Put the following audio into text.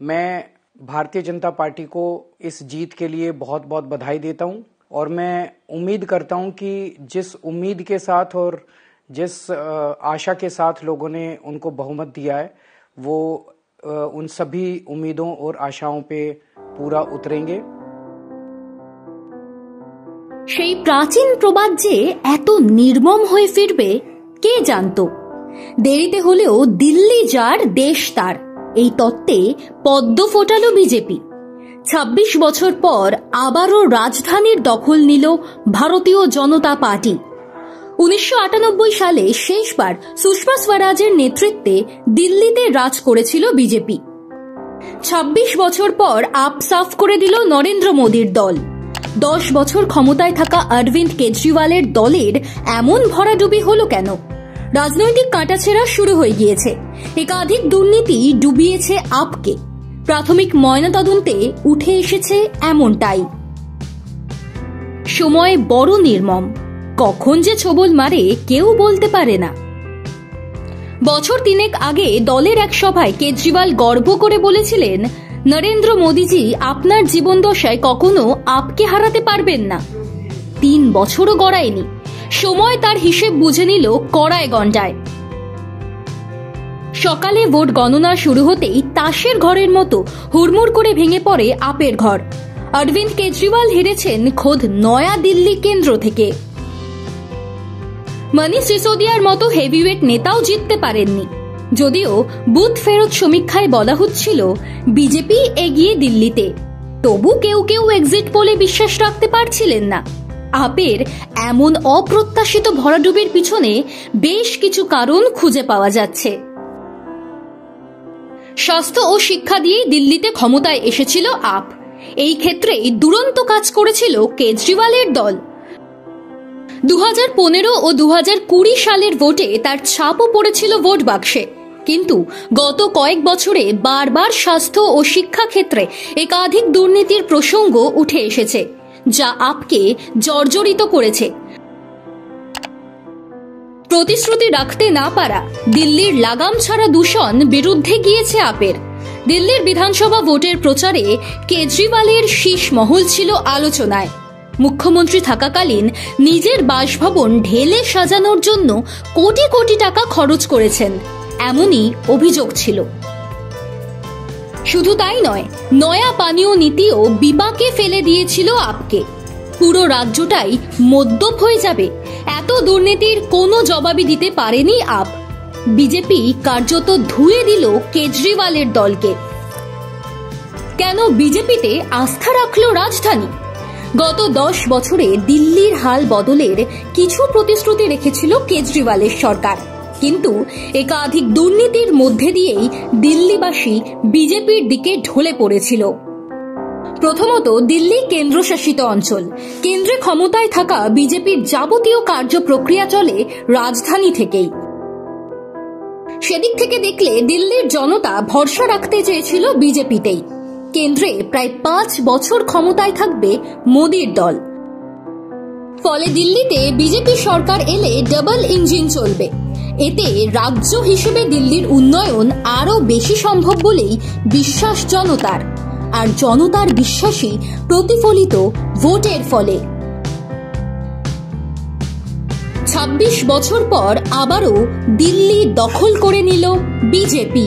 मैं भारतीय जनता पार्टी को इस जीत के लिए बहुत बहुत बधाई देता हूं और मैं उम्मीद करता हूं कि जिस उम्मीद के साथ और जिस आशा के साथ लोगों ने उनको बहुमत दिया है वो उन सभी उम्मीदों और आशाओं पे पूरा उतरेंगे। সেই প্রাচীন প্রবাদ যে এত নির্মম হয়ে ফিরবে কে জানতো। দেরিতে হলেও দিল্লি যার দেশ তার এই তত্ত্বে পদ্ম ফোটালো বিজেপি। ২৬ বছর পর আবারও রাজধানীর দখল নিল ভারতীয় জনতা পার্টি। ১৯৯৮ সালে শেষবার সুষমা স্বরাজের নেতৃত্বে দিল্লিতে রাজ করেছিল বিজেপি। ২৬ বছর পর আপ সাফ করে দিল নরেন্দ্র মোদীর দল। ১০ বছর ক্ষমতায় থাকা অরবিন্দ কেজরিওয়ালের দলের এমন ভরাডুবি হলো কেন? রাজনৈতিক কাটাছেঁড়া শুরু হয়ে গিয়েছে। একাধিক দুর্নীতি ডুবিয়েছে আপকে। প্রাথমিক ময়নাতদন্তে উঠে এসেছে এমনটাই। সময় বড় নির্মম, কখন যে ছোবল মারে কেউ বলতে পারে না। বছর তিনেক আগে দলের এক সভায় কেজরিওয়াল গর্ব করে বলেছিলেন, নরেন্দ্র মোদীজি আপনার জীবনদশায় কখনো আপকে হারাতে পারবেন না। ৩ বছরও গড়ায়নি। সময় তার হিসেব বুঝে নিল কড়ায় গন্ডায়। সকালে ভোট গণনা শুরু হতেই তাসের ঘরের মতো হুড়মুড় করে ভেঙে পড়ে আপের ঘর। অরবিন্দ কেজরিওয়াল হেরেছেন খোদ নয়া দিল্লি কেন্দ্র থেকে। মনীষ সিসোদিয়ার মতো হেভিওয়েট নেতাও জিততে পারেননি। যদিও বুথ ফেরত সমীক্ষায় বলা হচ্ছিল বিজেপি এগিয়ে দিল্লিতে, তবু কেউ কেউ এক্সিট পোলে বিশ্বাস রাখতে পারছিলেন না। আপের এমন অপ্রত্যাশিত ভরাডুবির পিছনে বেশ কিছু কারণ খুঁজে পাওয়া যাচ্ছে। স্বাস্থ্য ও শিক্ষা দিয়েই দিল্লিতে ক্ষমতায় এসেছিল আপ। এই ক্ষেত্রেই দুরন্ত কাজ করেছিল কেজরিওয়ালের দল। ২০১৫ ও ২০২০ সালের ভোটে তার ছাপও পড়েছিল ভোট বাক্সে। কিন্তু গত কয়েক বছরে বারবার স্বাস্থ্য ও শিক্ষা ক্ষেত্রে একাধিক দুর্নীতির প্রসঙ্গ উঠে এসেছে, যা আপকে জর্জরিত করেছে। প্রতিশ্রুতি রাখতে না পারা, দিল্লির লাগাম ছাড়া দূষণ বিরুদ্ধে গিয়েছে আপের। দিল্লির বিধানসভা ভোটের প্রচারে কেজরিওয়ালের শীষ মহল ছিল আলোচনায়। মুখ্যমন্ত্রী থাকাকালীন নিজের বাসভবন ঢেলে সাজানোর জন্য কোটি কোটি টাকা খরচ করেছেন, এমনই অভিযোগ ছিল। শুধু তাই নয়, নয়া পানীয় নীতিও বিপাকে ফেলে দিয়েছিল আপকে। পুরো রাজ্যটাই মদ্যপ হয়ে যাবে, এত দুর্নীতির কোনো জবাবই দিতে পারেনি আপ। বিজেপি কার্যত ধুয়ে দিল কেজরিওয়ালের দলকে। কেন বিজেপিতে আস্থা রাখল রাজধানী? গত ১০ বছরে দিল্লির হাল বদলের কিছু প্রতিশ্রুতি রেখেছিল কেজরিওয়ালের সরকার, কিন্তু একাধিক দুর্নীতির মধ্যে দিয়েই দিল্লিবাসী বিজেপির দিকে ঢলে পড়েছিল। প্রথমত, দিল্লি কেন্দ্রশাসিত অঞ্চল। কেন্দ্রে ক্ষমতায় থাকা বিজেপির যাবতীয় কার্য প্রক্রিয়া চলে রাজধানী থেকেই। সেদিক থেকে দেখলে দিল্লির জনতা ভরসা রাখতে চেয়েছিল বিজেপিতেই। কেন্দ্রে প্রায় ৫ বছর ক্ষমতায় থাকবে মোদীর দল। ফলে দিল্লিতে বিজেপি সরকার এলে ডাবল ইঞ্জিন চলবে। এতে রাজ্য হিসেবে দিল্লির উন্নয়ন আরো বেশি সম্ভব বলেই বিশ্বাস জনতার। আর জনতার বিশ্বাসই প্রতিফলিত ভোটের ফলে। ২৬ বছর পর আবারও দিল্লি দখল করে নিল বিজেপি।